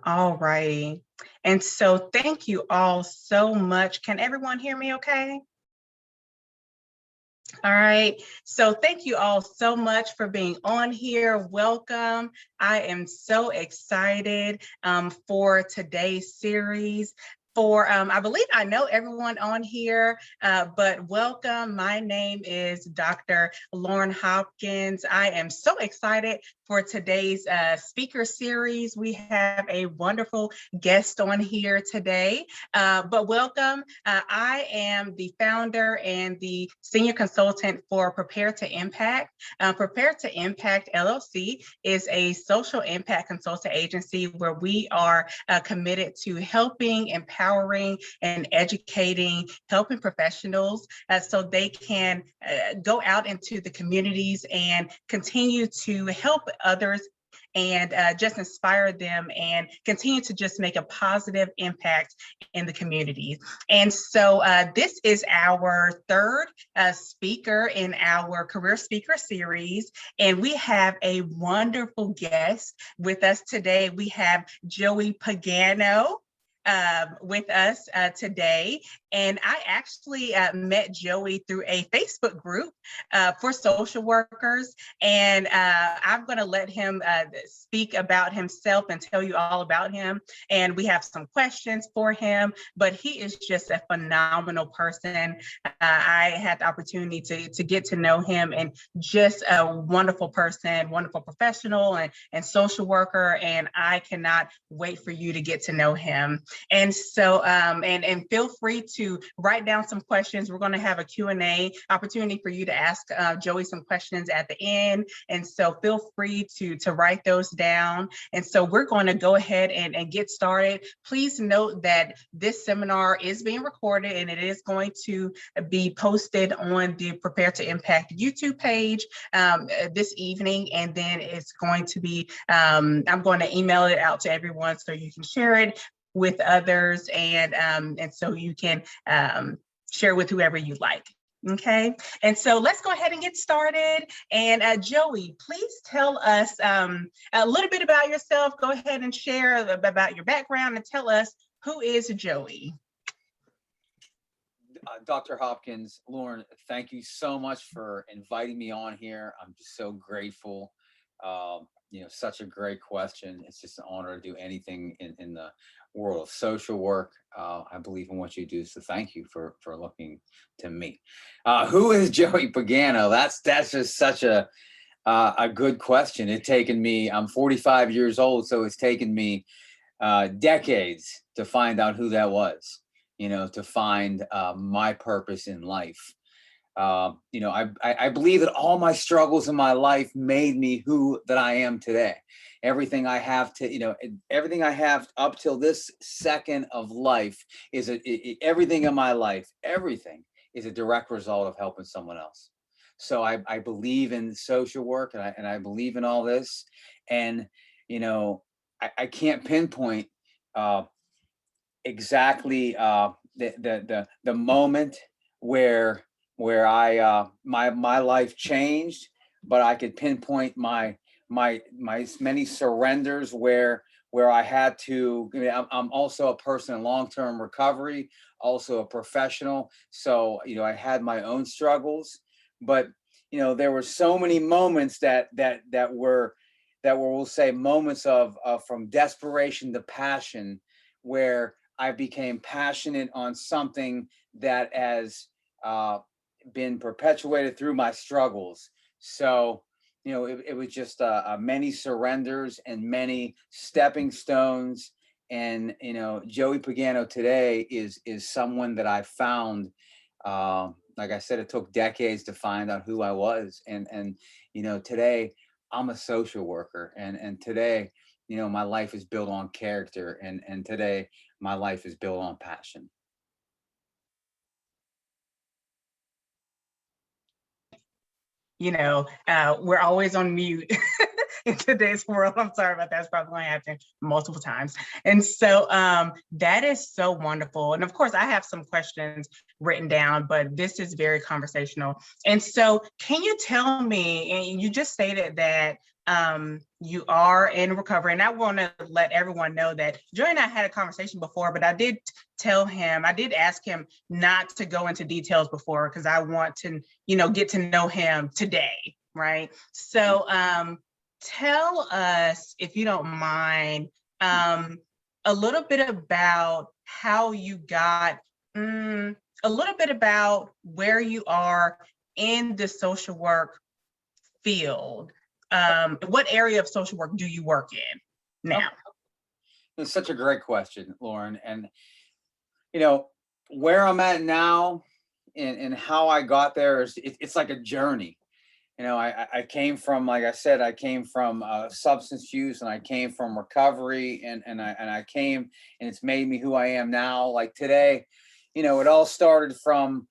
All righty. And so thank you all so much. Can everyone hear me okay? All right. So thank you all so much for being on here. Welcome. I am so excited for today's series. I believe I know everyone on here, but welcome. My name is Dr. Lauren Hopkins. I am so excited for today's speaker series. We have a wonderful guest on here today, but welcome. I am the founder and the senior consultant for Prepare to Impact. Prepare to Impact LLC is a social impact consultant agency where we are committed to helping, empowering, and educating, helping professionals so they can go out into the communities and continue to help others and just inspire them and continue to just make a positive impact in the communities. And so this is our third speaker in our career speaker series, and we have a wonderful guest with us today. We have Joey Pagano with us today. And I actually met Joey through a Facebook group for social workers. And I'm going to let him speak about himself and tell you all about him. And we have some questions for him, but he is just a phenomenal person. I had the opportunity to get to know him, and just a wonderful person, wonderful professional and social worker. And I cannot wait for you to get to know him. And so, and feel free to write down some questions. We're going to have a Q&A opportunity for you to ask Joey some questions at the end. And so feel free to write those down. And so we're going to go ahead and get started. Please note that this seminar is being recorded, and it is going to be posted on the Prepare to Impact YouTube page this evening. And then it's going to be, I'm going to email it out to everyone so you can share it with others, and so you can share with whoever you like. Okay, and so let's go ahead and get started. And Joey, please tell us a little bit about yourself. Go ahead and share about your background and tell us, who is Joey? Dr. Hopkins, Lauren, thank you so much for inviting me on here. I'm just so grateful. Such a great question. It's just an honor to do anything in the world of social work. I believe in what you do, so thank you for looking to me. Who is Joey Pagano? That's just such a good question. It's taken me, I'm 45 years old, so it's taken me decades to find out who that was, to find my purpose in life. I believe that all my struggles in my life made me who that I am today. Everything I have everything I have up till this second of life is everything in my life, everything is a direct result of helping someone else. So I believe in social work, and I believe in all this. And, I can't pinpoint exactly the moment where I my life changed, but I could pinpoint my many surrenders where I had to. I'm also a person in long-term recovery, also a professional. So I had my own struggles, but there were so many moments that were we'll say moments of from desperation to passion, where I became passionate on something that has been perpetuated through my struggles. So, it was just many surrenders and many stepping stones. And, Joey Pagano today is someone that I found, like I said, it took decades to find out who I was. And today I'm a social worker, and today, my life is built on character, and today my life is built on passion. We're always on mute in today's world. I'm sorry about that. It's probably going to happen multiple times. And so that is so wonderful. And of course, I have some questions written down, but this is very conversational. And so can you tell me, and you just stated that you are in recovery. And I want to let everyone know that Joey and I had a conversation before, but I did ask him not to go into details before, because I want to, get to know him today, right? So tell us, if you don't mind, a little bit about how you got, a little bit about where you are in the social work field. What area of social work do you work in now? It's such a great question, Lauren. And, where I'm at now and how I got there is it's like a journey. I came from, like I said, I came from substance use, and I came from recovery, and I came, and it's made me who I am now. Like today, it all started from,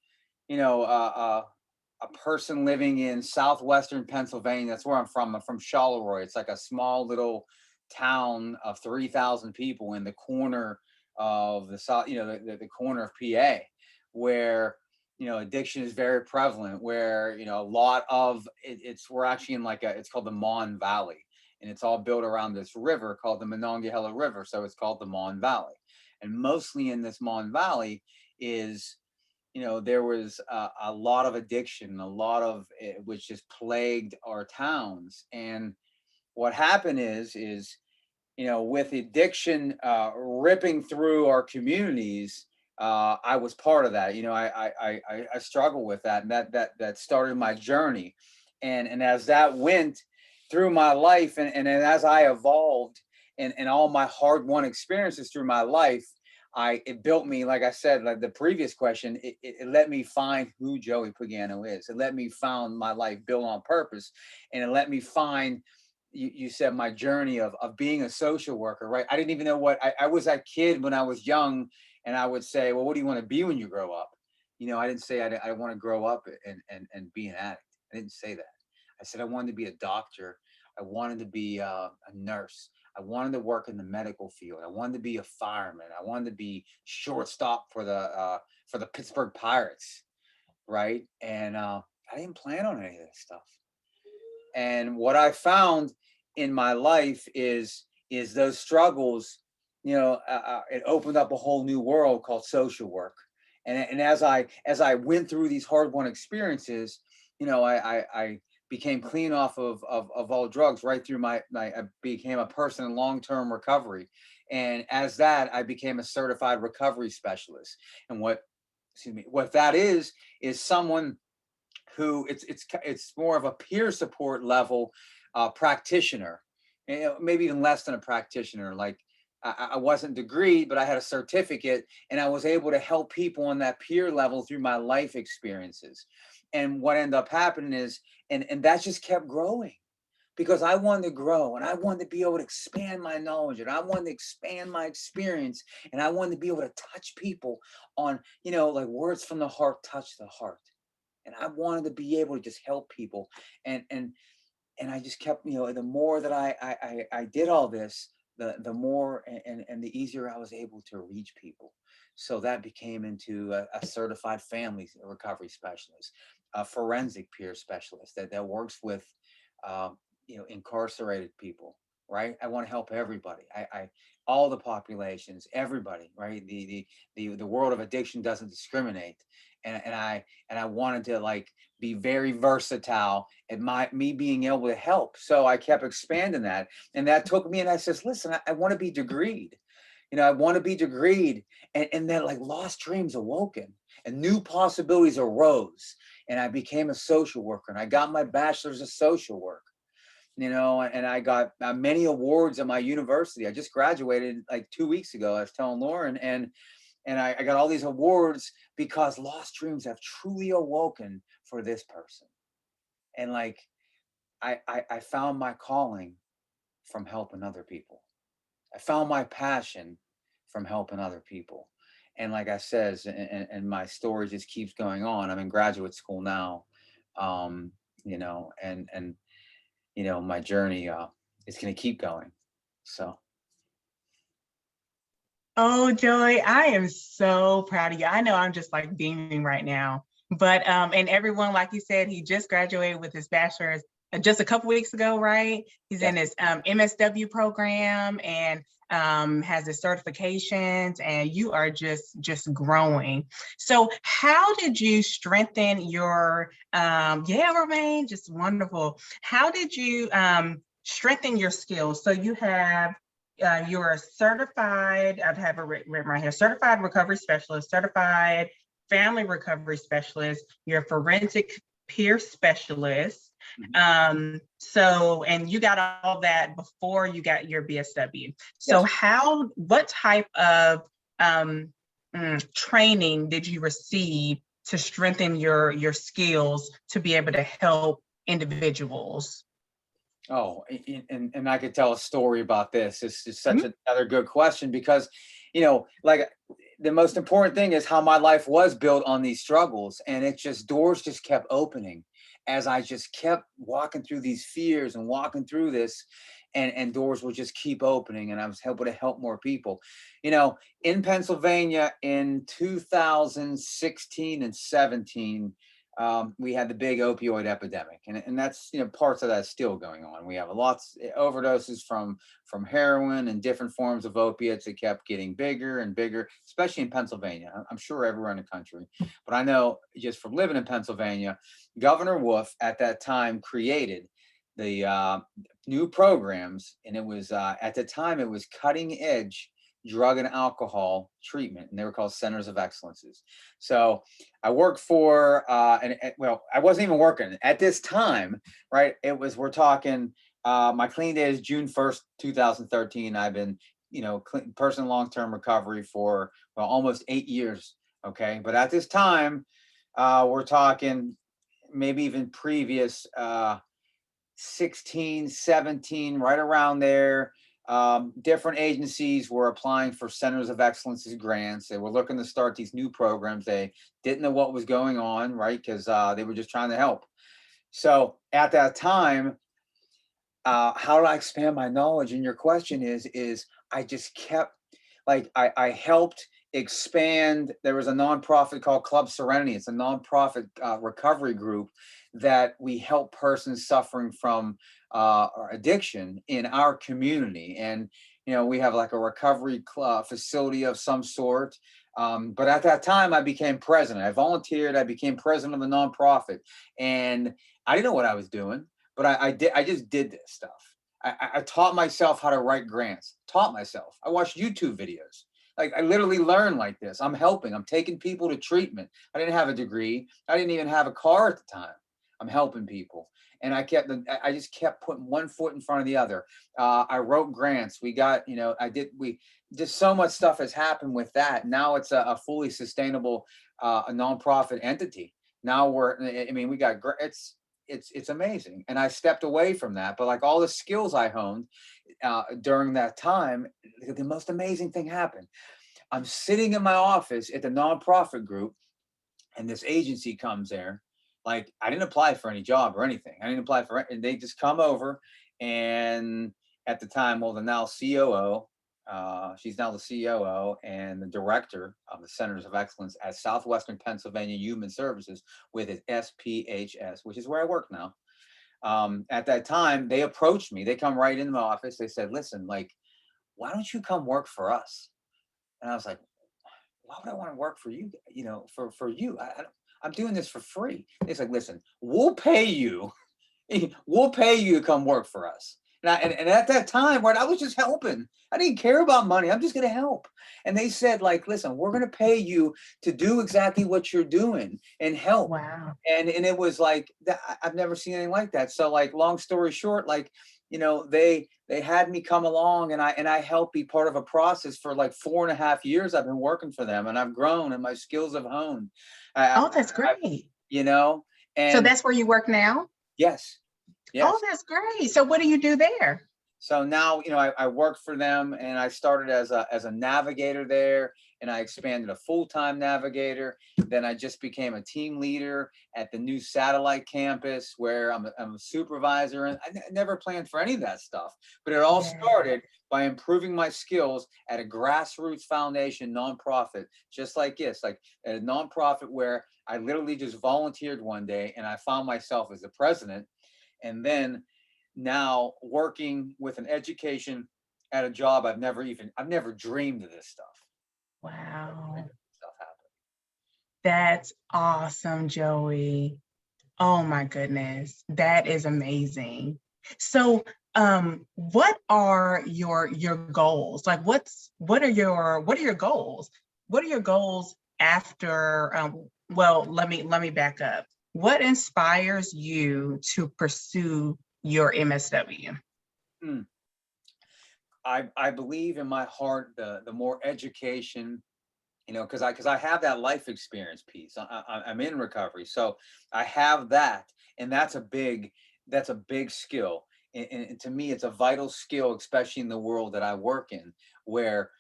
a person living in southwestern Pennsylvania. That's where I'm from. I'm from Charleroi. It's like a small little town of 3,000 people in the corner of the south, the corner of PA, where addiction is very prevalent, where a lot of we're actually in it's called the Mon Valley, and it's all built around this river called the Monongahela River, so it's called the Mon Valley. And mostly in this Mon Valley is there was a lot of addiction, a lot of it, which just plagued our towns. And what happened is with addiction ripping through our communities, I was part of that. I struggle with that, and that started my journey. And as that went through my life, and as I evolved, and all my hard-won experiences through my life, it built me, like I said, like the previous question, it let me find who Joey Pagano is. It let me find my life built on purpose, and it let me find, you said, my journey of being a social worker, right? I didn't even know what, I was that kid when I was young, and I would say, well, what do you want to be when you grow up? I didn't say I want to grow up and be an addict. I didn't say that. I said I wanted to be a doctor. I wanted to be a nurse. I wanted to work in the medical field. I wanted to be a fireman. I wanted to be shortstop for the Pittsburgh Pirates, right? And I didn't plan on any of this stuff. And what I found in my life is those struggles. It opened up a whole new world called social work. And as I went through these hard-won experiences, I became clean off of all drugs right through I became a person in long-term recovery. And as that, I became a certified recovery specialist. And what that is someone who it's more of a peer support level practitioner, maybe even less than a practitioner. Like I wasn't degreed, but I had a certificate, and I was able to help people on that peer level through my life experiences. And what ended up happening is, and that just kept growing, because I wanted to grow, and I wanted to be able to expand my knowledge, and I wanted to expand my experience, and I wanted to be able to touch people on, like words from the heart touch the heart. And I wanted to be able to just help people. And I just kept, the more that I did all this, the more and the easier I was able to reach people. So that became into a certified family recovery specialist, a forensic peer specialist that works with, incarcerated people, right? I want to help everybody. I all the populations, everybody, right? The world of addiction doesn't discriminate. And I wanted to be very versatile at me being able to help. So I kept expanding that. And that took me, and I says, listen, I want to be degreed. I want to be degreed. And then lost dreams awoken and new possibilities arose. And I became a social worker, and I got my bachelor's of social work, and I got many awards at my university. I just graduated 2 weeks ago. I was telling Lauren, and I got all these awards because lost dreams have truly awoken for this person. And I found my calling from helping other people. I found my passion from helping other people. And like I says, and my story just keeps going on. I'm in graduate school now, and my journey is going to keep going. So. Oh, Joey, I am so proud of you. I know I'm just beaming right now. But and everyone, like you said, he just graduated with his bachelor's just a couple weeks ago, right? He's Yes. in his MSW program and has his certifications, and you are just growing. So how did you strengthen your yeah, Romaine, just wonderful. How did you strengthen your skills? So you have you're a certified, I've have it written right here, certified recovery specialist, certified family recovery specialist, you're a forensic peer specialist. So, and you got all that before you got your BSW. So Yes. what type of training did you receive to strengthen your skills to be able to help individuals? Oh, and I could tell a story about this. This is such Mhm. another good question because, like the most important thing is how my life was built on these struggles, and it just doors just kept opening as I just kept walking through these fears and walking through this, and doors would just keep opening, and I was able to help more people. In Pennsylvania in 2016 and 17, we had the big opioid epidemic, and that's parts of that still going on. We have lots overdoses from heroin and different forms of opiates. It kept getting bigger and bigger, especially in Pennsylvania. I'm sure everywhere in the country, but I know just from living in Pennsylvania, Governor Wolf at that time created the new programs, and it was at the time it was cutting edge drug and alcohol treatment, and they were called centers of excellences. So I worked for, well, I wasn't even working at this time, right? We're talking, my clean day is June 1st, 2013. I've been, person long-term recovery for, well, almost 8 years. Okay. But at this time, we're talking maybe even previous, 16, 17, right around there. Different agencies were applying for centers of excellences grants. They were looking to start these new programs. They didn't know what was going on, right? Because they were just trying to help. So at that time, how do I expand my knowledge? And your question is I just kept, like, I helped expand. There was a nonprofit called Club Serenity. It's a nonprofit recovery group that we help persons suffering from addiction in our community. And, we have like a recovery facility of some sort. But at that time, I became president. I volunteered. I became president of the nonprofit. And I didn't know what I was doing, but I just did this stuff. I taught myself how to write grants, taught myself. I watched YouTube videos. Like, I literally learned like this. I'm helping, I'm taking people to treatment. I didn't have a degree. I didn't even have a car at the time. I'm helping people. And I just kept putting one foot in front of the other. I wrote grants. We got, we just so much stuff has happened with that. Now it's a fully sustainable, a nonprofit entity. Now we got, it's amazing. And I stepped away from that, but like all the skills I honed during that time, the most amazing thing happened. I'm sitting in my office at the nonprofit group, and this agency comes there. Like, I didn't apply for any job or anything. I didn't apply for it. And they just come over, and at the time, well, the now COO, she's now the COO and the director of the Centers of Excellence at Southwestern Pennsylvania Human Services, with its SPHS, which is where I work now. At that time, they approached me. They come right into my office. They said, "Listen, like, why don't you come work for us?" And I was like, "Why would I want to work for you? For you? I'm doing this for free." It's like, "Listen, we'll pay you. We'll pay you to come work for us." And at that time, right, I was just helping. I didn't care about money. I'm just going to help. And they said, like, "Listen, we're going to pay you to do exactly what you're doing and help." Wow. And it was like that. I've never seen anything like that. So, like, long story short, like, they had me come along, and I helped be part of a process for like 4.5 years. I've been working for them, and I've grown, and my skills have honed. Oh, that's I great. you know, So and that's where you work now? yes, Oh, yes. that's great. So what do you do there? So now, I work for them, and I started as a navigator there, and I expanded a full-time navigator. Then I just became a team leader at the new satellite campus, where I'm a supervisor, and I never planned for any of that stuff. But it all Yeah. started by improving my skills at a grassroots foundation nonprofit, just like this, like at a nonprofit where I literally just volunteered one day, and I found myself as the president. And then now working with an education at a job I've never dreamed of this stuff. Wow. Stuff happened. That's awesome, Joey. Oh my goodness. That is amazing. So, what are your goals? Like what are your goals? What are your goals after well, let me back up. What inspires you to pursue your MSW? Hmm. I believe in my heart the more education, because I have that life experience piece. I'm in recovery, so I have that, and that's a big skill. And to me, it's a vital skill, especially in the world that I work in, where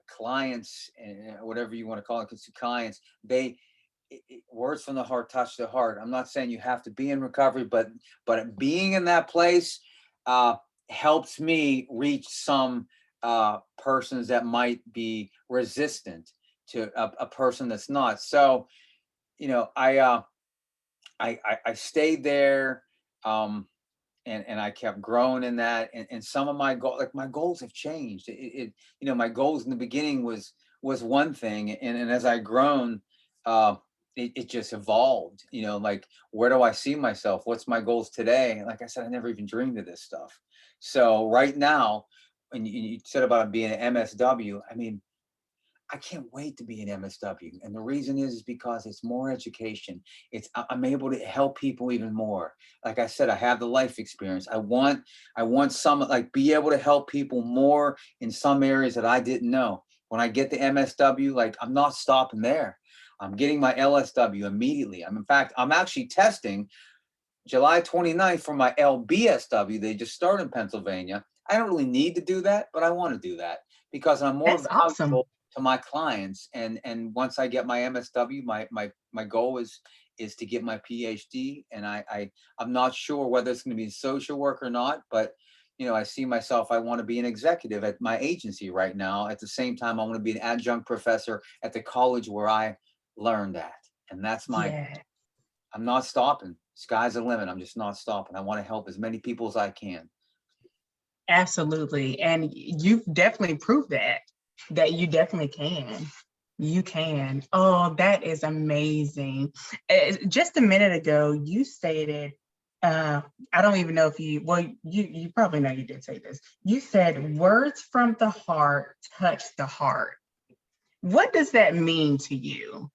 clients and whatever you want to call it, clients, words from the heart touch the heart. I'm not saying you have to be in recovery, but being in that place uh, helps me reach some persons that might be resistant to a person that's not. So, I stayed there, and I kept growing in that. And some of my goals have changed. My goals in the beginning was one thing, and as I grown, uh, it just evolved. Like, where do I see myself? What's my goals today? Like I said, I never even dreamed of this stuff. So right now, when you said about being an MSW, I mean, I can't wait to be an MSW. And the reason is because it's more education. I'm able to help people even more. Like I said, I have the life experience. I want some, like, be able to help people more in some areas that I didn't know. When I get the MSW, like, I'm not stopping there. I'm getting my LSW immediately. I'm actually testing July 29th for my LBSW. They just started in Pennsylvania. I don't really need to do that, but I want to do that because I'm more That's awesome. valuable to my clients. And once I get my MSW, my goal is to get my PhD. And I'm not sure whether it's going to be social work or not, but I see myself, I want to be an executive at my agency right now. At the same time, I want to be an adjunct professor at the college where I learned at. And Yeah. I'm not stopping. Sky's the limit. I'm just not stopping. I want to help as many people as I can. Absolutely. And you've definitely proved that you definitely can. You can. Oh, that is amazing. Just a minute ago, you stated, I don't even know if you probably know you did say this. You said words from the heart touch the heart. What does that mean to you?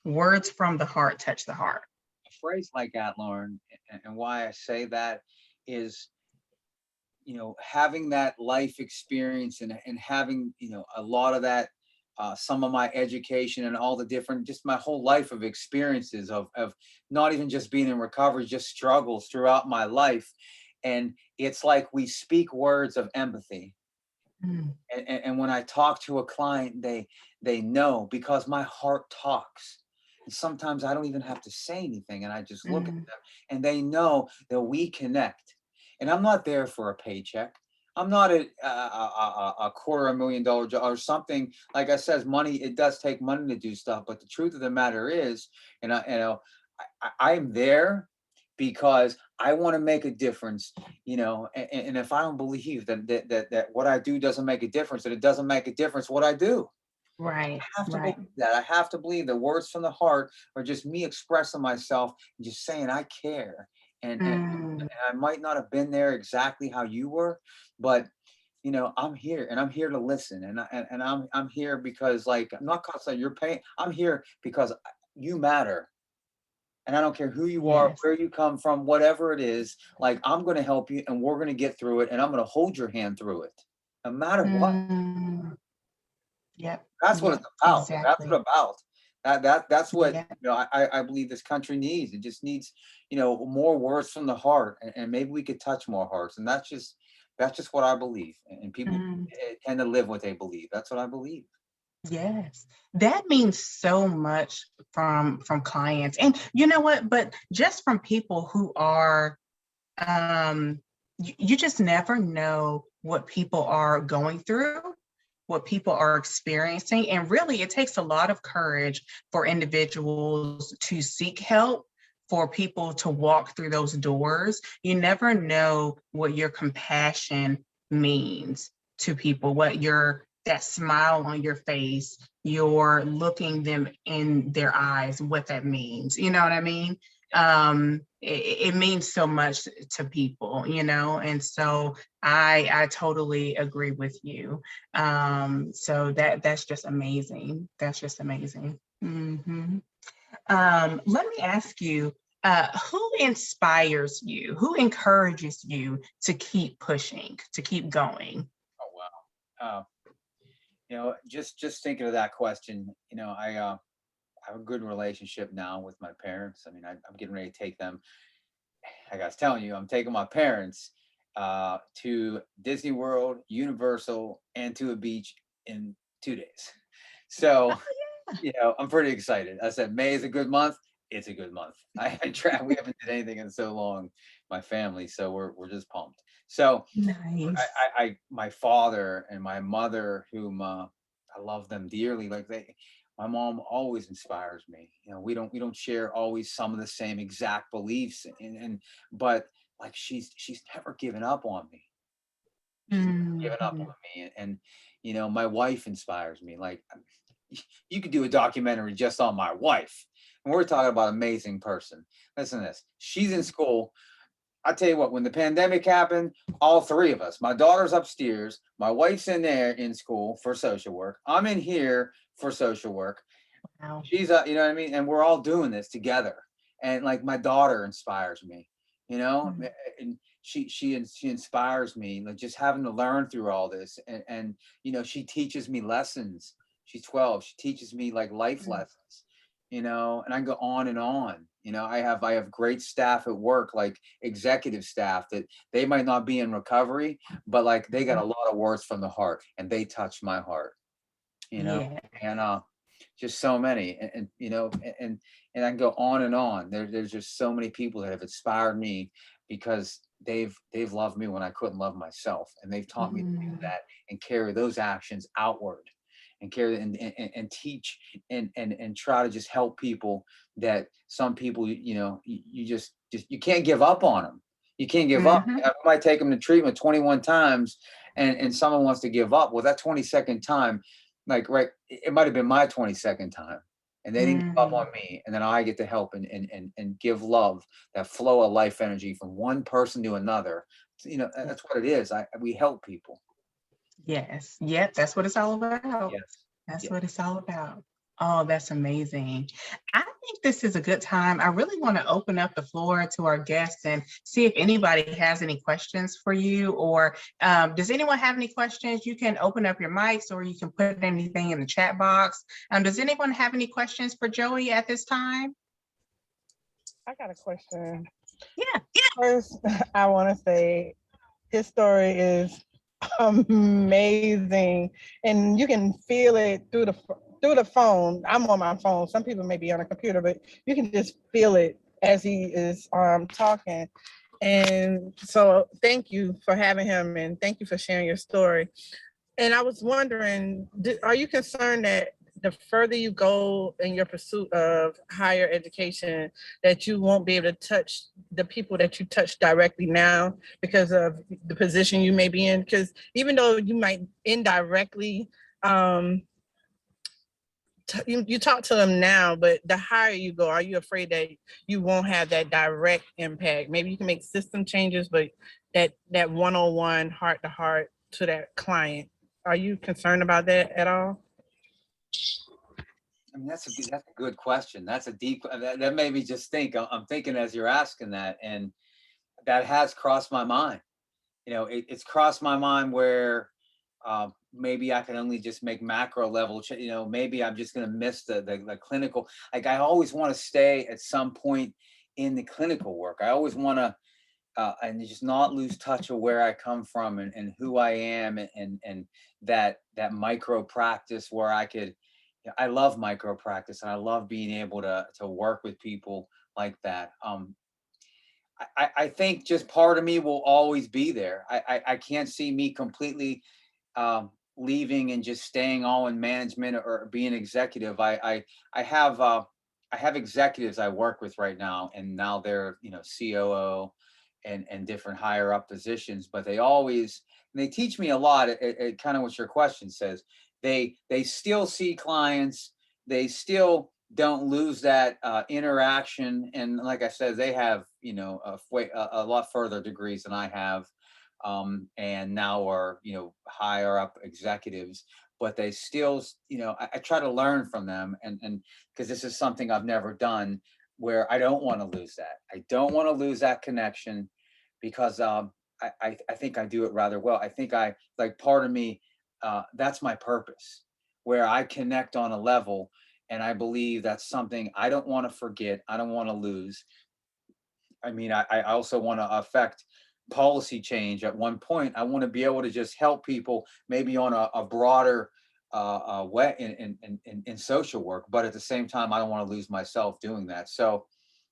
Words from the heart touch the heart. A phrase like that, Lauren, and why I say that is, having that life experience and having, a lot of that, some of my education and all the different, just my whole life of experiences of not even just being in recovery, just struggles throughout my life. And it's like we speak words of empathy. Mm, And when I talk to a client, they know because my heart talks. And sometimes I don't even have to say anything, and I just look at mm, them, and they know that we connect. And I'm not there for a paycheck. I'm not a $250,000 job or something. Like I says, money. It does take money to do stuff, but the truth of the matter is, and I'm there because I want to make a difference, and if I don't believe that what I do doesn't make a difference, that it doesn't make a difference what I do. right, I have to believe right. that. I have to believe the words from the heart are just me expressing myself and just saying I care. And Mm, I might not have been there exactly how you were, but I'm here and I'm here to listen. And I'm here because, like, I'm not constantly your pain. I'm here because you matter. And I don't care who you are, yes. where you come from, whatever it is, like, I'm going to help you and we're going to get through it and I'm going to hold your hand through it no matter what. Mm, yep, That's what yep, it's about. That's what exactly. it's about. That's what, Yep. I believe this country needs. It just needs, more words from the heart, and maybe we could touch more hearts. And that's just what I believe. And people Mm, tend to live what they believe. That's what I believe. yes. That means so much from clients. And you know what? But just from people who are you just never know what people are going through, what people are experiencing. And really, it takes a lot of courage for individuals to seek help, for people to walk through those doors. You never know what your compassion means to people, what that smile on your face, you're looking them in their eyes, what that means. You know what I mean? It means so much to people, and so I totally agree with you. So that's just amazing. That's just amazing. Mm-hmm. Let me ask you, who inspires you? Who encourages you to keep pushing, to keep going? Oh, wow. Just thinking of that question, I have a good relationship now with my parents. I mean, I'm getting ready to take them. Like I was telling you, I'm taking my parents to Disney World, Universal, and to a beach in 2 days. So, I'm pretty excited. I said, May is a good month. It's a good month. We haven't did anything in so long, my family. So we're just pumped. So Nice. my father and my mother, whom I love them dearly. My mom always inspires me. We don't share always some of the same exact beliefs, but like she's never given up on me. She's never given up Mhm. on me, and my wife inspires me. Like you could do a documentary just on my wife, and we're talking about an amazing person. Listen to this. She's in school. I tell you what, when the pandemic happened, all three of us, my daughter's upstairs, my wife's in there in school for social work. I'm in here for social work. Wow. She's, you know what I mean? And we're all doing this together. And like my daughter inspires me, Mhm. and she inspires me, like just having to learn through all this. And she teaches me lessons. She's 12. She teaches me like life lessons, and I can go on and on. I have great staff at work, like executive staff that they might not be in recovery, but like they got a lot of words from the heart and they touch my heart, you know, Yeah. and just so many, and I can go on and on. There's just so many people that have inspired me because they've loved me when I couldn't love myself, and they've taught me to do Mm. that and carry those actions outward and carry and teach and try to just help people that some people, you just you can't give up on them. You can't give up. Mhm. I might take them to treatment 21 times and someone wants to give up. Well, that 22nd time, like, right, it might have been my 22nd time and they didn't give up Mm. on me. And then I get to help and give love, that flow of life energy from one person to another. That's what it is. We help people. Yes. Yep. That's what it's all about. Yes. That's Yeah. what it's all about. Oh, that's amazing. I think this is a good time. I really want to open up the floor to our guests and see if anybody has any questions for you, or does anyone have any questions? You can open up your mics or you can put anything in the chat box. Does anyone have any questions for Joey at this time? I got a question. Yeah. First, I want to say his story is amazing, and you can feel it through the phone. I'm on my phone. Some people may be on a computer, but you can just feel it as he is talking. And so, thank you for having him, and thank you for sharing your story. And I was wondering, are you concerned that the further you go in your pursuit of higher education, that you won't be able to touch the people that you touch directly now because of the position you may be in? Because even though you might indirectly, um, you talk to them now, but the higher you go, are you afraid that you won't have that direct impact? Maybe you can make system changes, but that one-on-one, heart to that client, are you concerned about that at all? I mean, that's a good question. That's a deep, that made me just think. I'm thinking as you're asking that, and that has crossed my mind. It's crossed my mind where maybe I can only just make macro level. Maybe I'm just going to miss the clinical. Like I always want to stay at some point in the clinical work. I always want to and just not lose touch of where I come from and who I am and that micro practice where I could. I love micro practice and I love being able to work with people like that. I think just part of me will always be there. I can't see me completely leaving and just staying all in management or being executive. I have I have executives I work with right now, and now they're, COO and different higher up positions, but they teach me a lot. It kind of what your question says. They still see clients. They still don't lose that interaction. And like I said, they have, a lot further degrees than I have. And now are, higher up executives, but they still, I try to learn from them, and because this is something I've never done, where I don't want to lose that. I don't want to lose that connection, because I think I do it rather well. I think like part of me, that's my purpose, where I connect on a level, and I believe that's something I don't want to forget. I don't want to lose. I mean, I also want to affect policy change. At one point, I want to be able to just help people, maybe on a broader way in social work. But at the same time, I don't want to lose myself doing that. So,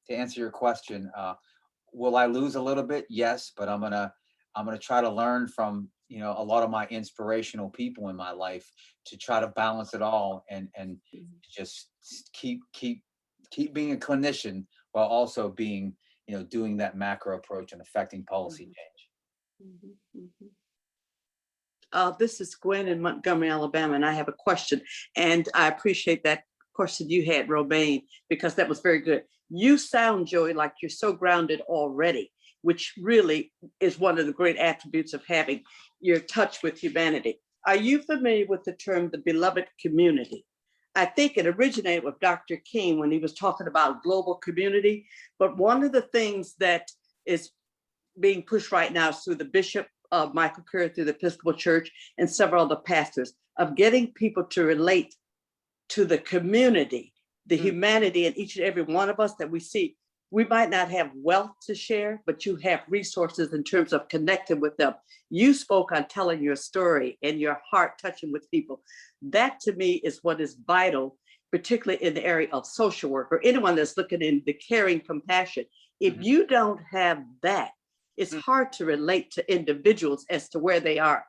to answer your question, will I lose a little bit? Yes, but I'm gonna try to learn from, a lot of my inspirational people in my life, to try to balance it all, and just keep being a clinician, while also being, doing that macro approach and affecting policy change. Mhm, mhm. This is Gwen in Montgomery, Alabama, and I have a question. And I appreciate that question you had, Romaine, because that was very good. You sound, Joey, like you're so grounded already, which really is one of the great attributes of having your touch with humanity. Are you familiar with the term the beloved community? I think it originated with Dr. King when he was talking about global community. But one of the things that is being pushed right now is through the Bishop Michael Kerr, through the Episcopal Church, and several other pastors, of getting people to relate to the community, the humanity in each and every one of us that we see. We might not have wealth to share, but you have resources in terms of connecting with them. You spoke on telling your story and your heart touching with people. That to me is what is vital, particularly in the area of social work, or anyone that's looking in the caring compassion. If you don't have that, it's hard to relate to individuals as to where they are.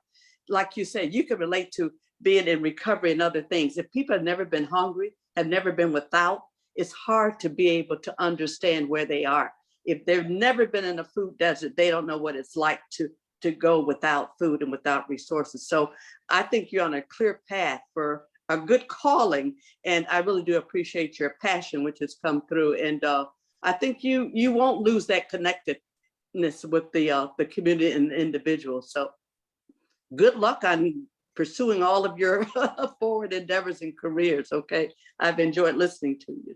Like you said, you can relate to being in recovery and other things. If people have never been hungry, have never been without, it's hard to be able to understand where they are. If they've never been in a food desert, they don't know what it's like to go without food and without resources. So I think you're on a clear path for a good calling. And I really do appreciate your passion, which has come through. And I think you won't lose that connectedness with the community and the individuals. So good luck on pursuing all of your forward endeavors and careers. Okay, I've enjoyed listening to you.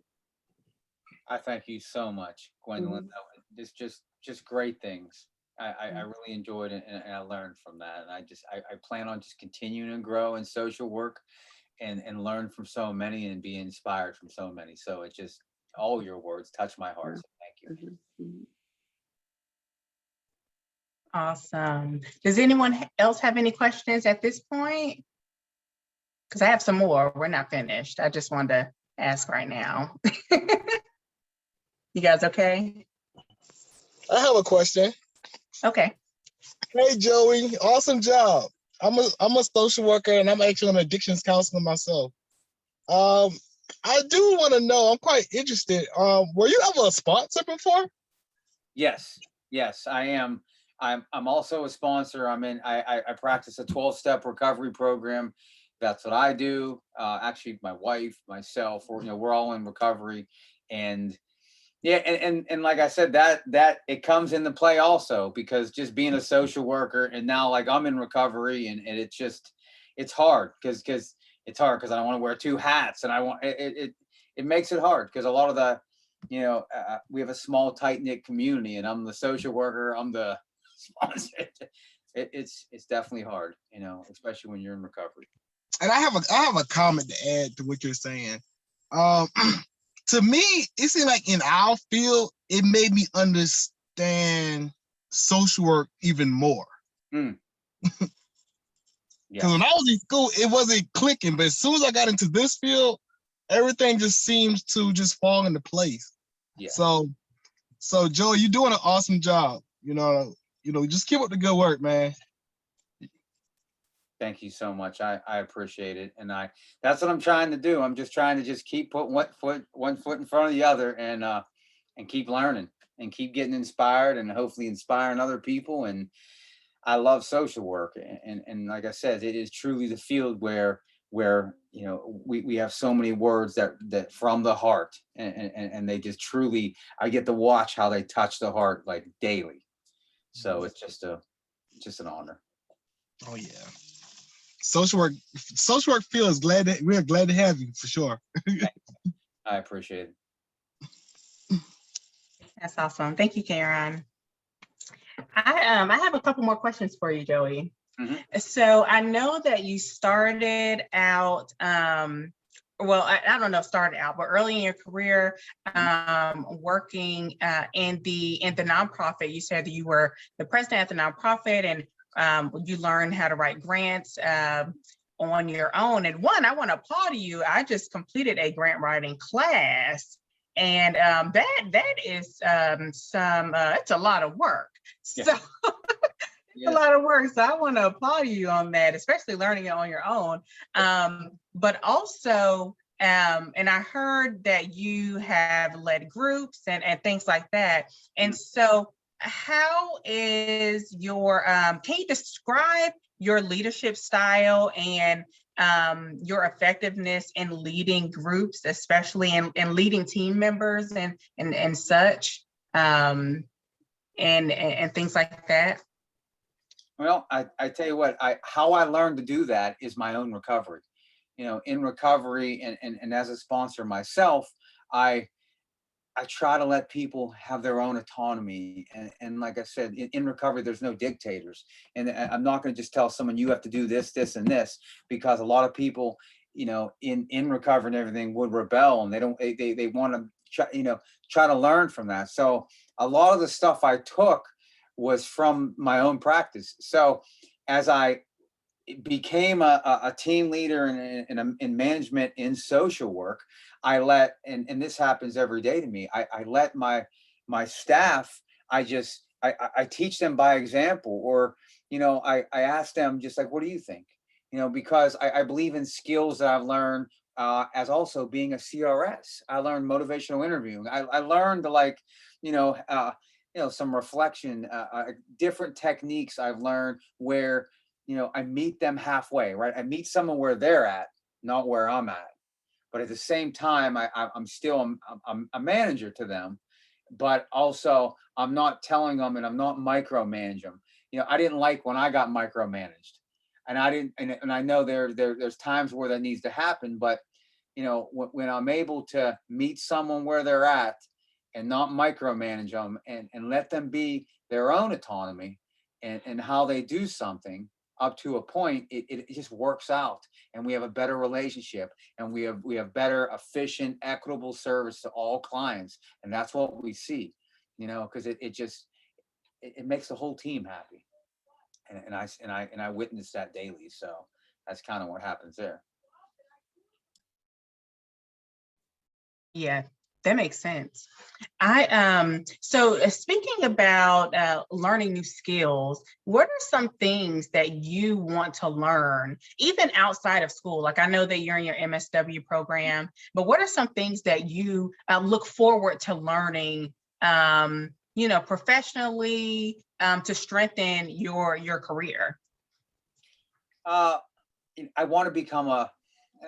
I thank you so much, Gwendolyn. It's just great things. I really enjoyed it, and I learned from that. And I plan on just continuing to grow in social work, and learn from so many, and be inspired from so many. So it just, all your words touch my heart. So thank you. Awesome. Does anyone else have any questions at this point? Because I have some more. We're not finished. I just wanted to ask right now. You guys okay? I have a question. Okay. Hey, Joey, awesome job. I'm a social worker, and I'm actually an addictions counselor myself. I do want to know, I'm quite interested. Were you ever a sponsor before? Yes, I am. I'm also a sponsor. I practice a 12-step recovery program. That's what I do. Actually, my wife, myself, we're all in recovery. And yeah, and like I said, that it comes into play also, because just being a social worker, and now like I'm in recovery, and it's hard because I don't want to wear two hats, and it makes it hard, because a lot of the, we have a small, tight-knit community, and I'm the social worker, I'm the sponsor. It's definitely hard, especially when you're in recovery. And I have a comment to add to what you're saying. To me, it seemed like in our field, it made me understand social work even more. Because when I was in school, it wasn't clicking. But as soon as I got into this field, everything just seems to just fall into place. Yeah. So Joe, you're doing an awesome job. Just keep up the good work, man. Thank you so much. I appreciate it. And that's what I'm trying to do. I'm just trying to just keep putting one foot in front of the other, and keep learning and keep getting inspired and hopefully inspiring other people. And I love social work. And like I said, it is truly the field where, we have so many words that from the heart, and they just truly, I get to watch how they touch the heart like daily. So it's just an honor. Oh yeah. Social work feels we're glad to have you for sure. I appreciate it. That's awesome. Thank you, Karen. I have a couple more questions for you, Joey. Mhm. So I know that you started out, well, I don't know, started out, but early in your career, working in the nonprofit. You said that you were the president at the nonprofit, and you learned how to write grants on your own. And one, I want to applaud you. I just completed a grant writing class, and that is it's a lot of work. Yeah. So Yeah. a lot of work. So I want to applaud you on that, especially learning it on your own. But also, and I heard that you have led groups and things like that. And so how is your, can you describe your leadership style and your effectiveness in leading groups, especially in leading team members and such, and things like that? Well, I tell you what, how I learned to do that is my own recovery. In recovery, and as a sponsor myself, I try to let people have their own autonomy. And like I said, in recovery, there's no dictators. And I'm not going to just tell someone you have to do this, this, and this, because a lot of people, in recovery and everything would rebel, and they want to try to learn from that. So a lot of the stuff I took was from my own practice. So as I became a team leader in management in social work, I let, and this happens every day to me, I let my staff, I teach them by example, or I ask them just like, what do you think? Because I believe in skills that I've learned as also being a CRS. I learned motivational interviewing. I learned to some reflection, different techniques I've learned where, I meet them halfway, right? I meet someone where they're at, not where I'm at. But at the same time, I'm still I'm a manager to them, but also I'm not telling them and I'm not micromanaging them. I didn't like when I got micromanaged, and I didn't, and I know there's times where that needs to happen, but when I'm able to meet someone where they're at and not micromanage them, and let them be their own autonomy, and how they do something up to a point, it just works out, and we have a better relationship, and we have better, efficient, equitable service to all clients. And that's what we see, because it makes the whole team happy. And I witness that daily. So that's kind of what happens there. Yeah, that makes sense. So speaking about learning new skills, what are some things that you want to learn, even outside of school? Like, I know that you're in your MSW program, but what are some things that you look forward to learning, professionally, to strengthen your career? I want to become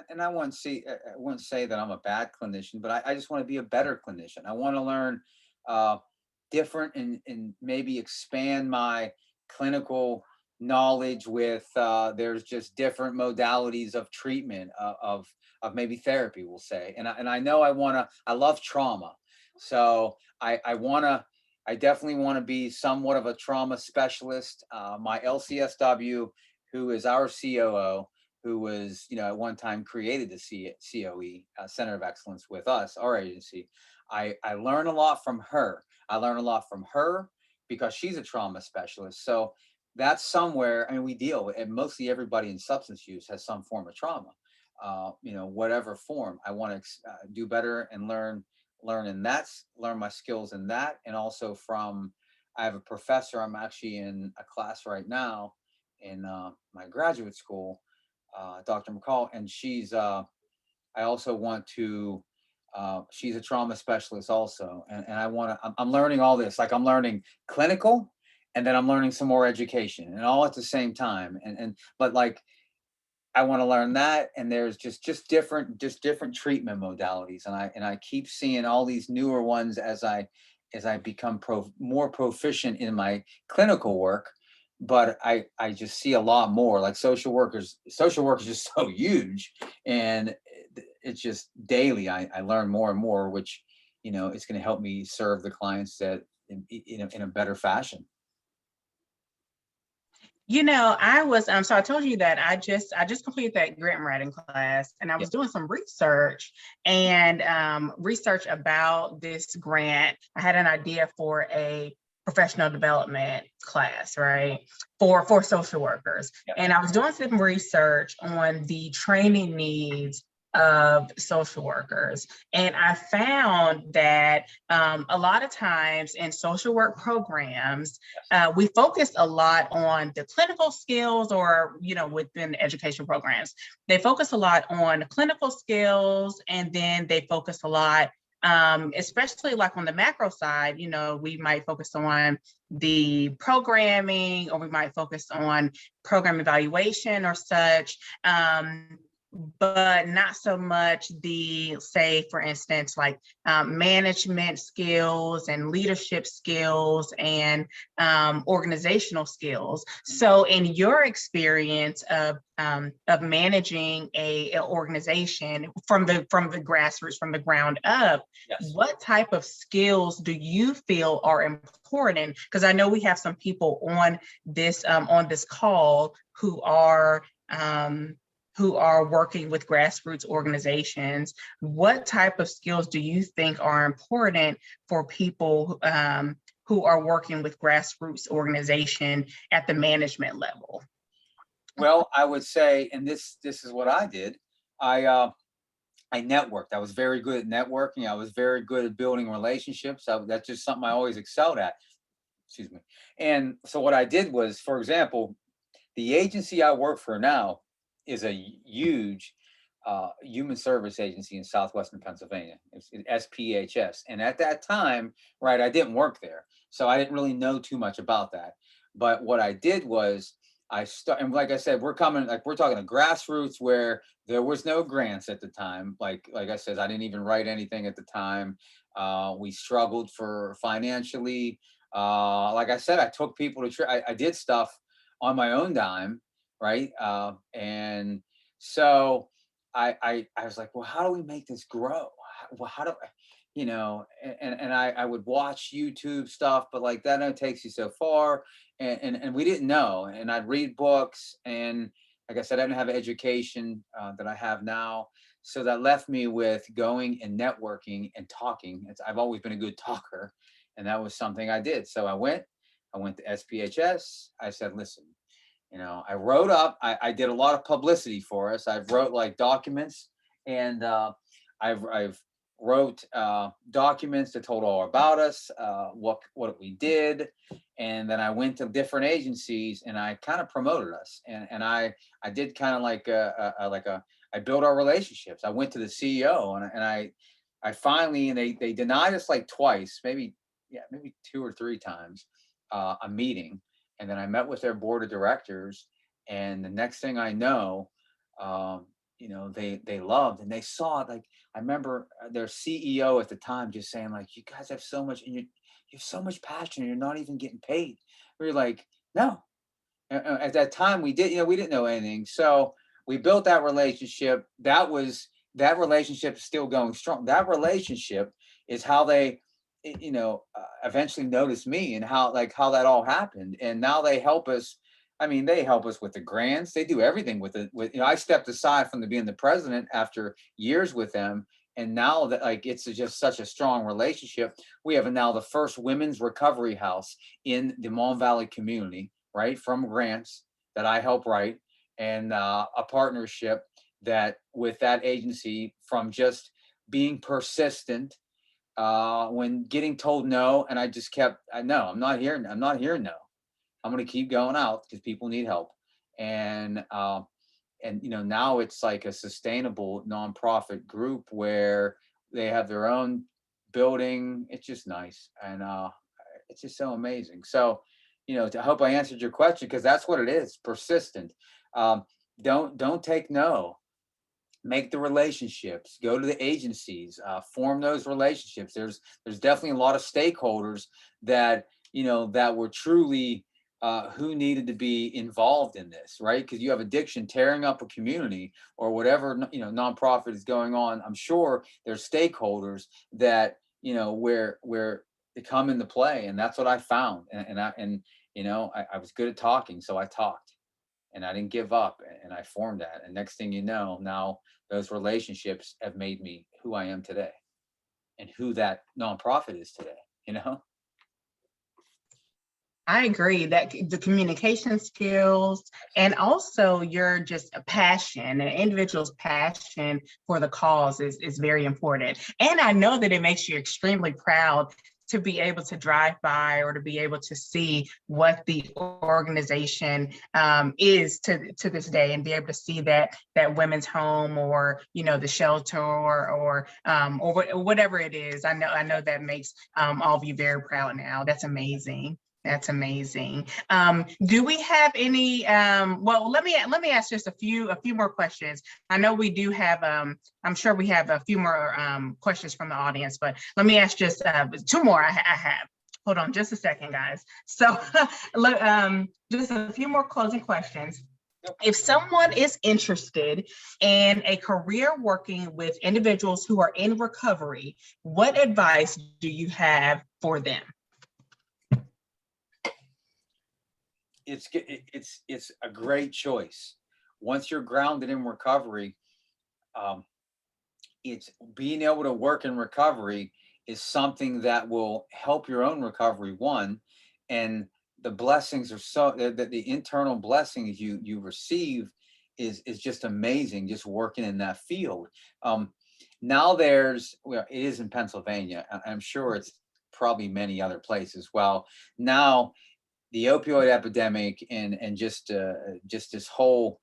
and I wouldn't say that I'm a bad clinician, but I just want to be a better clinician. I want to learn different, and maybe expand my clinical knowledge with there's just different modalities of treatment, of maybe therapy, we'll say. And I know I love trauma. So I definitely want to be somewhat of a trauma specialist. My LCSW, who is our COO, who was, at one time created the COE, Center of Excellence, with us, our agency. I learn a lot from her. I learn a lot from her because she's a trauma specialist. So that's somewhere, we deal with, and mostly everybody in substance use has some form of trauma, whatever form. I want to do better and learn my skills in that. And also I have a professor, I'm actually in a class right now, my graduate school, Dr. McCall, and I also want to, she's a trauma specialist also. And I'm learning all this, like I'm learning clinical, and then I'm learning some more education, and all at the same time. But like, I want to learn that. And there's just different treatment modalities. And I keep seeing all these newer ones as I become more proficient in my clinical work. But I just see a lot more, like social work is just so huge. And it's just daily, I learn more and more, which, it's going to help me serve the clients that in a better fashion. So I told you that I just completed that grant writing class, and I was doing some research research about this grant. I had an idea for a professional development class, right, for social workers. And I was doing some research on the training needs of social workers. And I found that a lot of times in social work programs, we focus a lot on the clinical skills, or, within education programs, they focus a lot on clinical skills, and then they focus a lot, especially like on the macro side, we might focus on the programming, or we might focus on program evaluation or such. But not so much say, for instance, like management skills and leadership skills and organizational skills. So in your experience of managing an organization from the grassroots, from the ground up, what type of skills do you feel are important? Because I know we have some people on this call who are working with grassroots organizations. What type of skills do you think are important for people who are working with grassroots organization at the management level? Well, I would say, and this is what I did. I networked. I was very good at networking. I was very good at building relationships. That's just something I always excelled at. Excuse me. And so what I did was, for example, the agency I work for now is a huge human service agency in southwestern Pennsylvania. It's SPHS. And at that time, right, I didn't work there, so I didn't really know too much about that. But what I did was and like I said, we're talking to grassroots where there was no grants at the time. Like I said, I didn't even write anything at the time. We struggled for financially. Like I said, I took people to I did stuff on my own dime, right? And so I was like, well, how do we make this grow? How do I would watch YouTube stuff, but like that only takes you so far. And we didn't know. And I'd read books, and like I said, I didn't have education that I have now. So that left me with going and networking and talking. I've always been a good talker, and that was something I did. So I went to SPHS. I said, listen, I wrote up, I did a lot of publicity for us. I've wrote like documents, and I've wrote documents that told all about us, what we did. And then I went to different agencies, and I kind of promoted us. And I did kind of like I built our relationships. I went to the CEO, and I finally, and they denied us like twice, maybe 2 or 3 times, a meeting. And then I met with their board of directors, and the next thing I know, they loved, and they saw it. Like, I remember their CEO at the time just saying, like, you guys have so much, and you have so much passion, and you're not even getting paid. We were like, no. At that time, we didn't know anything. So we built that relationship. That relationship is still going strong. That relationship is how they eventually noticed me, and how that all happened. And now they help us. I mean, they help us with the grants. They do everything with it. I stepped aside from being the president after years with them. And now that it's just such a strong relationship. We have now the first women's recovery house in the Mon Valley community, right? From grants that I help write, and a partnership that with that agency, from just being persistent, when getting told no, and I just kept, no, I'm not here. No, I'm going to keep going out because people need help. And now it's like a sustainable nonprofit group where they have their own building. It's just nice, and it's just so amazing. So, I hope I answered your question, because that's what it is: persistent. Um, don't take no. Make the relationships. Go to the agencies. Form those relationships. There's definitely a lot of stakeholders that that were truly who needed to be involved in this, right? Because you have addiction tearing up a community or whatever nonprofit is going on. I'm sure there's stakeholders that where they come into play, and that's what I found. I was good at talking, so I talked, and I didn't give up, and I formed that. And next thing you know, now those relationships have made me who I am today, and who that nonprofit is today. I agree that the communication skills and also your just a passion, an individual's passion for the cause is very important. And I know that it makes you extremely proud to be able to drive by or to be able to see what the organization is to this day, and be able to see that women's home, or the shelter, or whatever it is. I know that makes all of you very proud now. That's amazing. That's amazing. Do we have any? Well, let me ask just a few more questions. I know we do have. I'm sure we have a few more questions from the audience, but let me ask just two more. I have. Hold on, just a second, guys. So, just a few more closing questions. If someone is interested in a career working with individuals who are in recovery, what advice do you have for them? It's a great choice. Once you're grounded in recovery, it's being able to work in recovery is something that will help your own recovery, one, and the blessings are so that the internal blessings you receive is just amazing, just working in that field. Now it is in Pennsylvania. I'm sure it's probably many other places. Well, now the opioid epidemic and just this whole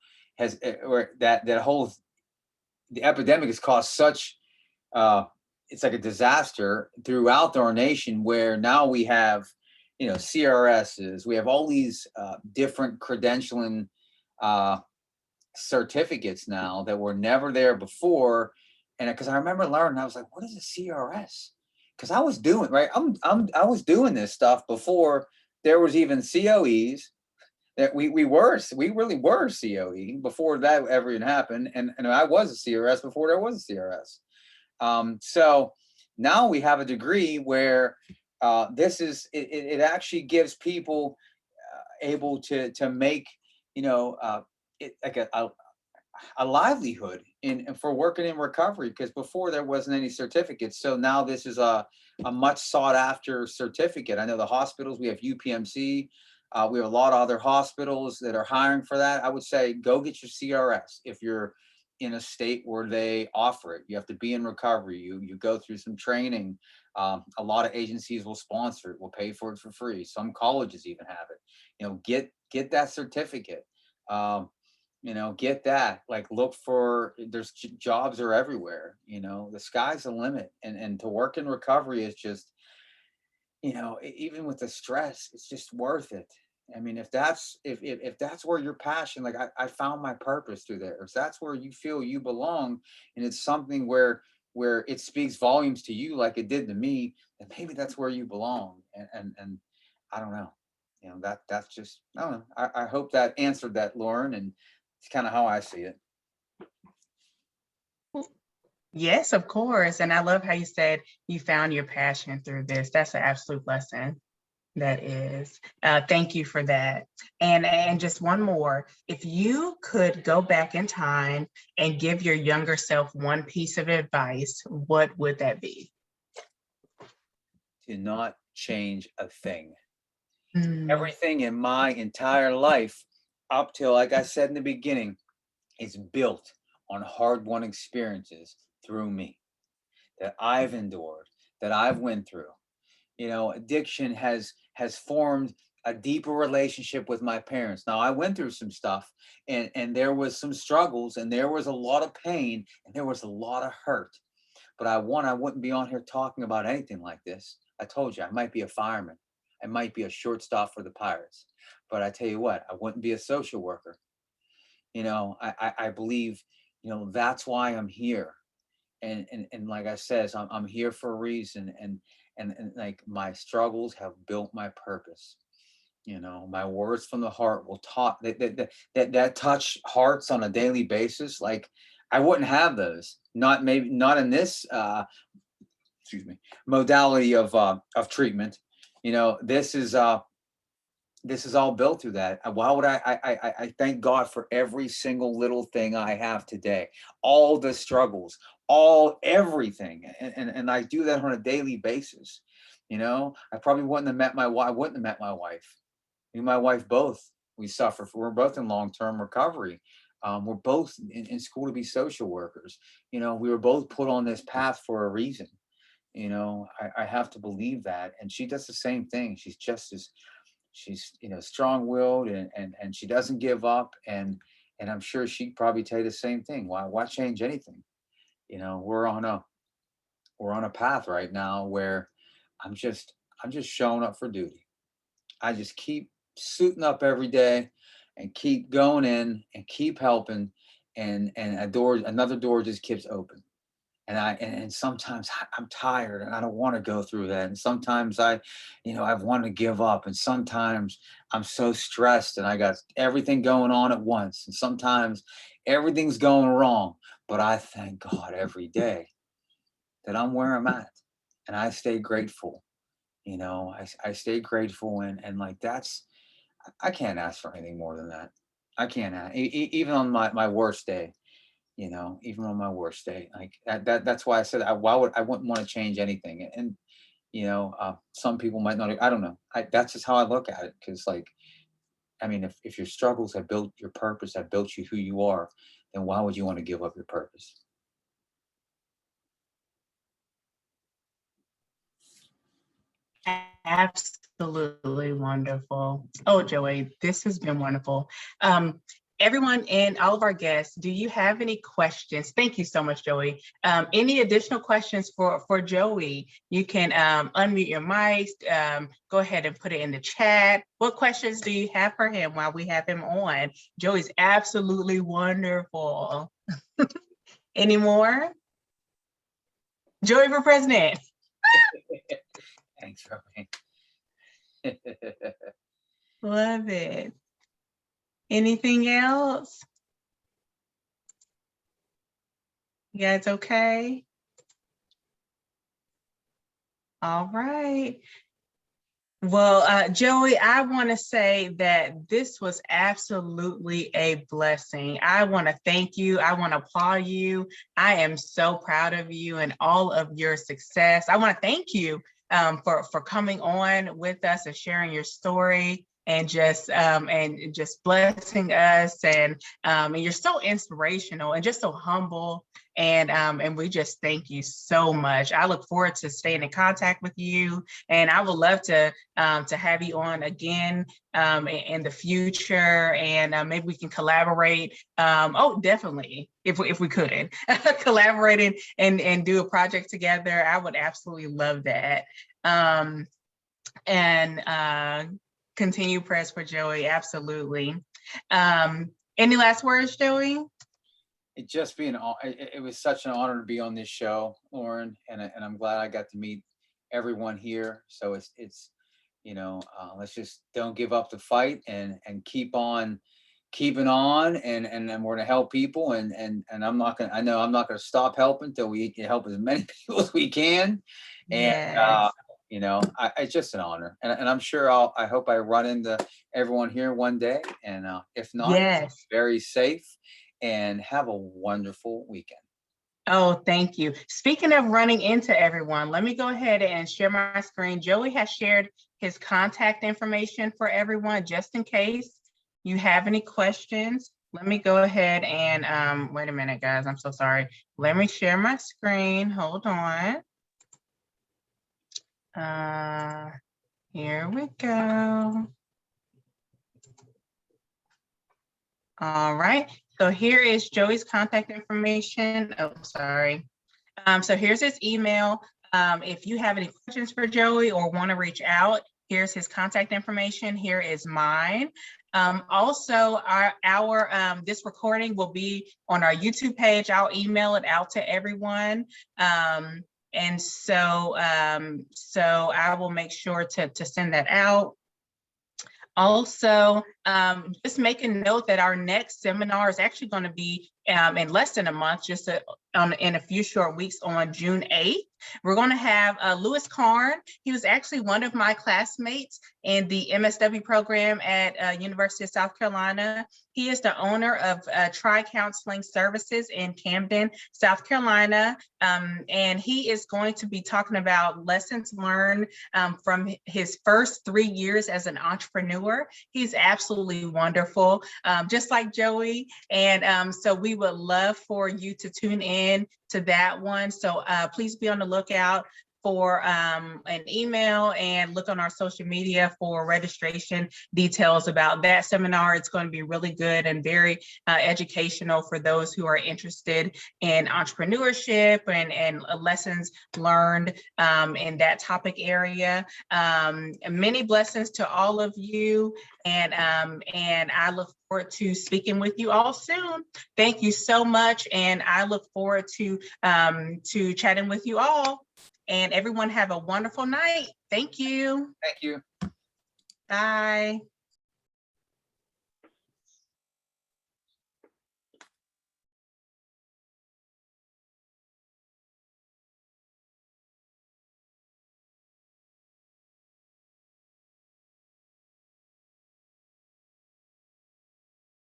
or that whole the epidemic has caused such it's like a disaster throughout our nation, where now we have CRSs, we have all these different credentialing certificates now that were never there before. And because I remember learning, I was like, what is a CRS? Because I was doing I was doing this stuff before there was even COEs. That we really were COE before that ever even happened, and I was a CRS before there was a CRS. So now we have a degree where it actually gives people able to make it like a livelihood for working in recovery, because before there wasn't any certificates. So now this is a much sought after certificate. I know the hospitals, we have UPMC, we have a lot of other hospitals that are hiring for that. I would say go get your CRS if you're in a state where they offer it. You have to be in recovery. You go through some training. A lot of agencies will sponsor it, will pay for it for free. Some colleges even have it. Get that certificate. Get that. Like, look for, there's jobs are everywhere. The sky's the limit. And to work in recovery is just, even with the stress, it's just worth it. I mean, if that's where your passion, like I found my purpose through there. If that's where you feel you belong, and it's something where it speaks volumes to you, like it did to me, then maybe that's where you belong. And I don't know, that's just, I don't know. I hope that answered that, Lauren, and it's kind of how I see it. Yes, of course. And I love how you said you found your passion through this. That's an absolute blessing. That is. Thank you for that. And just one more. If you could go back in time and give your younger self one piece of advice, what would that be? To not change a thing. Mm. Everything in my entire life, up till, like I said in the beginning, is built on hard-won experiences through me that I've endured, that I've went through. Addiction has formed a deeper relationship with my parents. Now I went through some stuff, and there was some struggles, and there was a lot of pain, and there was a lot of hurt. But I wouldn't be on here talking about anything like this. I told you, I might be a fireman. I might be a shortstop for the Pirates. But I tell you what, I wouldn't be a social worker. I believe, that's why I'm here. And like I said, I'm here for a reason. And like my struggles have built my purpose. My words from the heart will talk that touch hearts on a daily basis. Like I wouldn't have those, not in this modality of treatment. This is all built through that. Why would I thank God for every single little thing I have today, all the struggles, everything. And I do that on a daily basis. I probably wouldn't have met my wife. I wouldn't have met my wife. Me and my wife both, we suffer. We're both in long-term recovery. We're both in school to be social workers. We were both put on this path for a reason. I have to believe that. And she does the same thing. She's just as, she's, strong-willed, and she doesn't give up. And I'm sure she'd probably tell you the same thing. Why change anything? We're on a path right now where I'm just showing up for duty. I just keep suiting up every day and keep going in and keep helping, and another door just keeps open. And sometimes I'm tired and I don't want to go through that. And sometimes I've wanted to give up. And sometimes I'm so stressed and I got everything going on at once. And sometimes everything's going wrong. But I thank God every day that I'm where I'm at. And I stay grateful. I stay grateful, and like I can't ask for anything more than that. I can't ask, even on my worst day. Even on my worst day, like that's why I said I wouldn't want to change anything. And some people might not. I don't know. That's just how I look at it. Because if your struggles have built your purpose, have built you who you are, then why would you want to give up your purpose? Absolutely wonderful. Oh, Joey, this has been wonderful. Everyone and all of our guests, do you have any questions? Thank you so much, Joey. Any additional questions for Joey? You can unmute your mics, go ahead and put it in the chat. What questions do you have for him while we have him on? Joey's absolutely wonderful. Any more? Joey for president. Thanks, Robbie. Love it. Anything else? You guys okay? All right. Well, Joey, I want to say that this was absolutely a blessing. I want to thank you. I want to applaud you. I am so proud of you and all of your success. I want to thank you for coming on with us and sharing your story, and just blessing us. And you're so inspirational and just so humble. And we just thank you so much. I look forward to staying in contact with you, and I would love to have you on again in the future, and maybe we can collaborate. Oh, definitely, if we could collaborate and do a project together, I would absolutely love that. And continue prayers for Joey, absolutely. Any last words, Joey? It was such an honor to be on this show, Lauren, and I'm glad I got to meet everyone here. So it's let's just don't give up the fight, and keep on keeping on, and we're gonna help people, and I'm not gonna stop helping until we can help as many people as we can. Yes. And it's just an honor, and I'm sure I hope I run into everyone here one day, and if not, Yes. very safe. And have a wonderful weekend. Oh, thank you. Speaking of running into everyone, let me go ahead and share my screen. Joey has shared his contact information for everyone, just in case you have any questions. Let me go ahead and, wait a minute, guys, I'm so sorry. Let me share my screen, hold on. Here we go. All right. So here is Joey's contact information. Oh, sorry. So here's his email. If you have any questions for Joey or want to reach out, here's his contact information. Here is mine. Also, this recording will be on our YouTube page. I'll email it out to everyone. And so I will make sure to send that out. Also, just make a note that our next seminar is actually going to be in less than a month, just in a few short weeks on June 8th. We're going to have Louis Karn. He was actually one of my classmates in the MSW program at University of South Carolina. He is the owner of Tri-Counseling Services in Camden, South Carolina. And he is going to be talking about lessons learned from his first 3 years as an entrepreneur. He's absolutely wonderful, just like Joey. And so we would love for you to tune in to that one. So please be on the lookout for an email and look on our social media for registration details about that seminar. It's going to be really good and very educational for those who are interested in entrepreneurship and lessons learned in that topic area. Many blessings to all of you, and I look forward to speaking with you all soon. Thank you so much, and I look forward to chatting with you all. And everyone have a wonderful night. Thank you. Thank you. Bye.